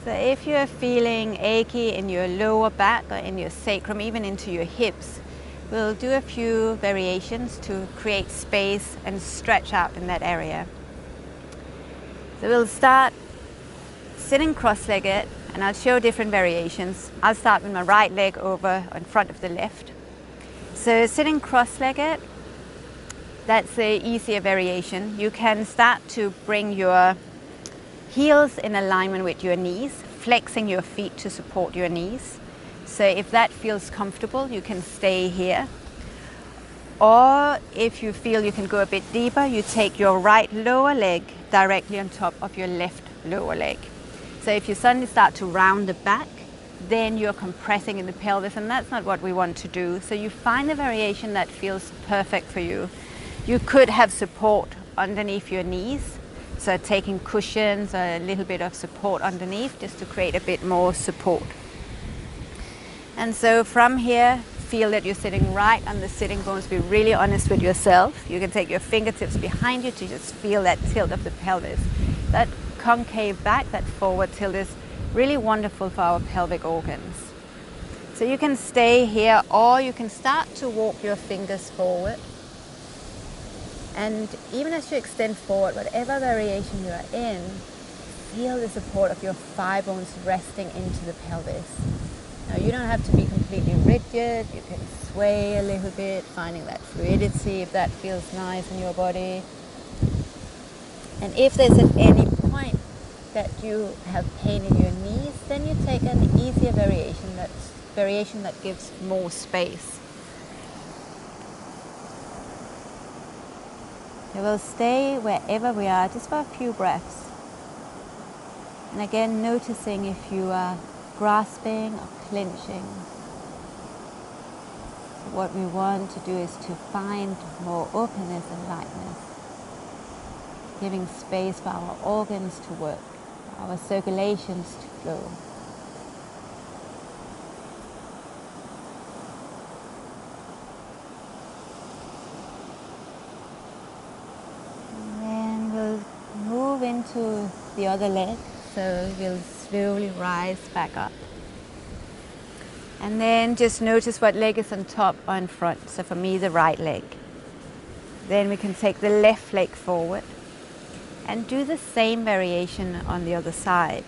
So if you're feeling achy in your lower back or in your sacrum, even into your hips, we'll do a few variations to create space and stretch out in that area. So we'll start sitting cross-legged, and I'll show different variations. I'll start with my right leg over in front of the left. So sitting cross-legged, that's the easier variation. You can start to bring your heels in alignment with your knees, flexing your feet to support your knees. So if that feels comfortable, you can stay here. Or if you feel you can go a bit deeper, you take your right lower leg directly on top of your left lower leg. So if you suddenly start to round the back, then you're compressing in the pelvis, and that's not what we want to do. So you find a variation that feels perfect for you. You could have support underneath your knees, so taking cushions or a little bit of support underneath just to create a bit more support. And so from here, feel that you're sitting right on the sitting bones. Be really honest with yourself. You can take your fingertips behind you to just feel that tilt of the pelvis. That concave back, that forward tilt is really wonderful for our pelvic organs. So you can stay here, or you can start to walk your fingers forward. And even as you extend forward, whatever variation you are in, feel the support of your thigh bones resting into the pelvis. Now you don't have to be completely rigid. You can sway a little bit, finding that fluidity if that feels nice in your body. And if there's at any point that you have pain in your knees, then you take an easier variation that gives more space. We will stay wherever we are just for a few breaths. And again, noticing if you are grasping or clenching. So what we want to do is to find more openness and lightness, giving space for our organs to work, our circulations to flow. Into the other leg, so we'll slowly rise back up, and then just notice what leg is on top or in front. So for me, the right leg. Then we can take the left leg forward and do the same variation on the other side.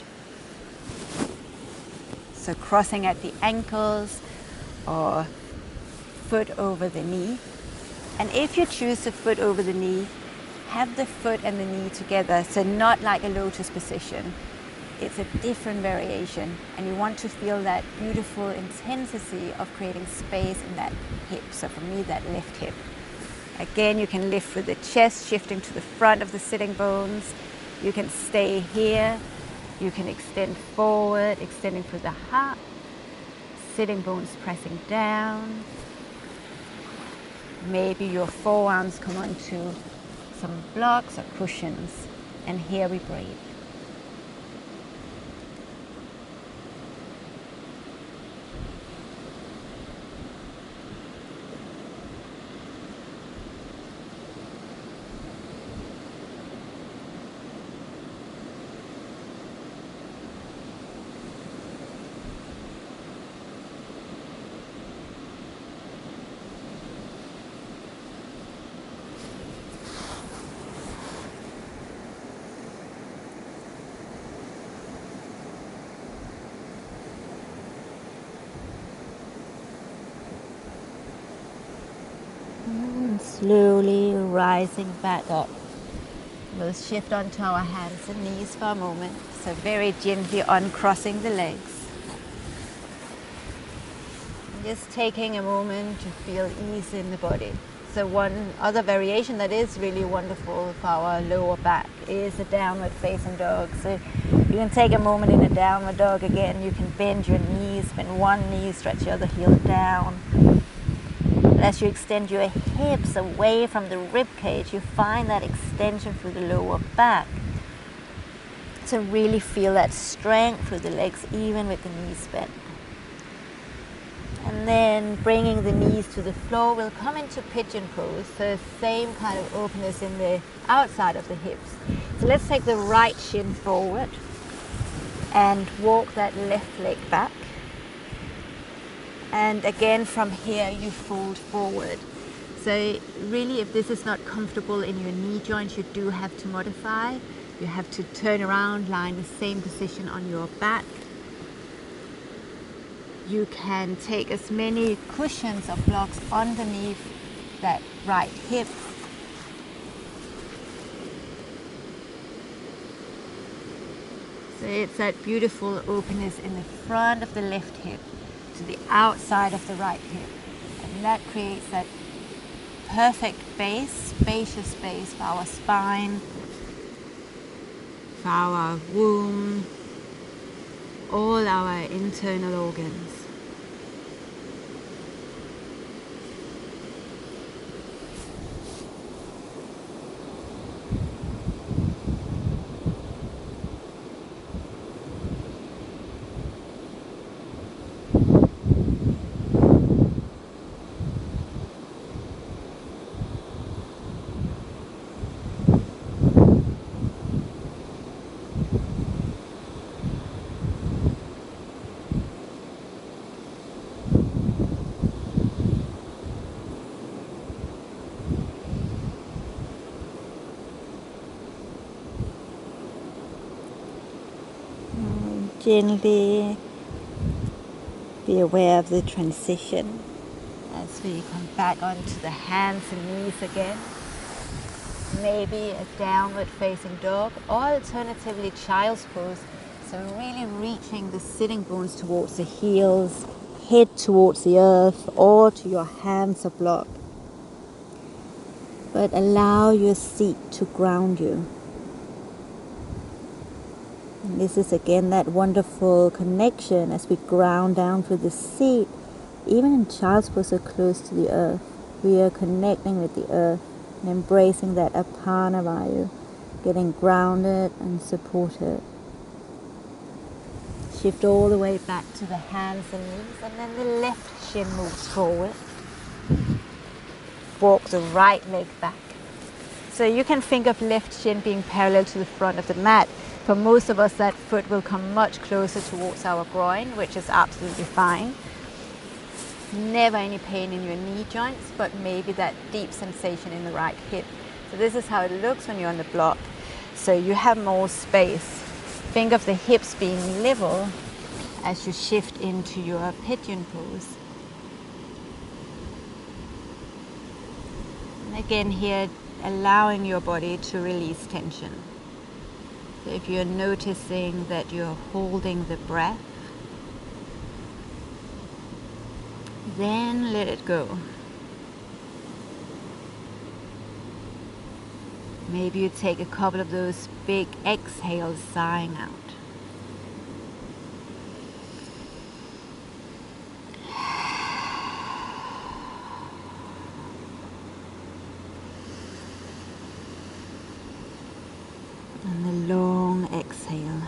So crossing at the ankles or foot over the knee. And if you choose the foot over the knee, have the foot and the knee together, so not like a lotus position. It's a different variation, and you want to feel that beautiful intensity of creating space in that hip. So for me, that left hip. Again, you can lift with the chest, shifting to the front of the sitting bones. You can stay here. You can extend forward, extending through the heart. Sitting bones pressing down. Maybe your forearms come onto some blocks or cushions, and here we breathe. Slowly rising back up. We'll shift onto our hands and knees for a moment. So very gently uncrossing the legs. And just taking a moment to feel ease in the body. So one other variation that is really wonderful for our lower back is a downward facing dog. So you can take a moment in a downward dog again. You can bend your knees, bend one knee, stretch the other heel down. As you extend your hips away from the rib cage, you find that extension through the lower back. So really feel that strength through the legs, even with the knees bent. And then bringing the knees to the floor, we'll come into pigeon pose. So same kind of openness in the outside of the hips. So let's take the right shin forward. and walk that left leg back. And again from here you fold forward. So really, if this is not comfortable in your knee joints, you do have to modify. You have to turn around, lie in the same position on your back. You can take as many cushions or blocks underneath that right hip. So it's that beautiful openness in the front of the left hip to the outside of the right hip. And that creates that perfect base, spacious space for our spine, for our womb, all our internal organs. Gently be aware of the transition as we come back onto the hands and knees again. Maybe a downward facing dog, or alternatively child's pose. So really reaching the sitting bones towards the heels, head towards the earth, or to your hands or block. But allow your seat to ground you. And this is again that wonderful connection as we ground down through the seat. Even in child's pose, so close to the earth, we are connecting with the earth and embracing that apana vayu, getting grounded and supported. Shift all the way back to the hands and knees, and then the left shin moves forward. Walk the right leg back. So you can think of left shin being parallel to the front of the mat. For most of us, that foot will come much closer towards our groin, which is absolutely fine. Never any pain in your knee joints, but maybe that deep sensation in the right hip. So this is how it looks when you're on the block. So you have more space. Think of the hips being level as you shift into your pigeon pose. And again here, allowing your body to release tension. So if you're noticing that you're holding the breath, then let it go. Maybe you take a couple of those big exhales, sighing out. And the long exhale.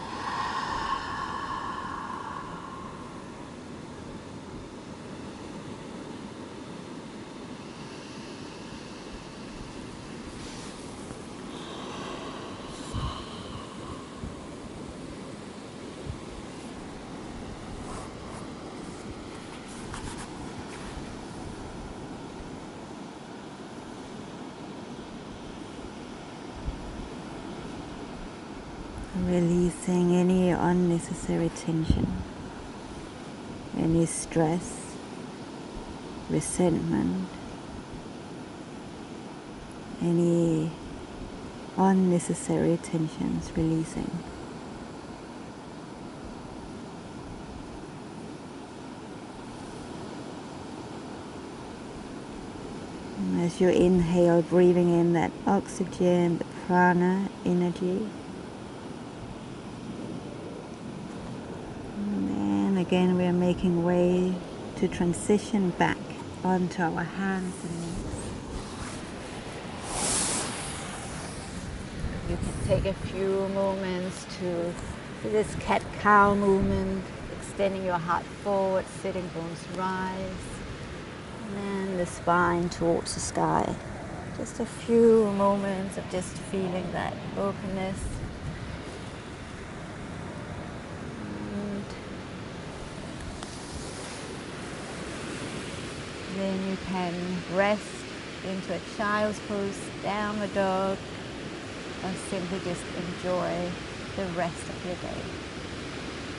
Releasing any unnecessary tension, any stress, resentment, any unnecessary tensions, releasing. And as you inhale, breathing in that oxygen, the prana energy. Again, we are making way to transition back onto our hands and knees. You can take a few moments to do this cat-cow movement, extending your heart forward, sitting bones rise, and then the spine towards the sky. Just a few moments of just feeling that openness. Then you can rest into a child's pose, down the dog, or simply just enjoy the rest of your day.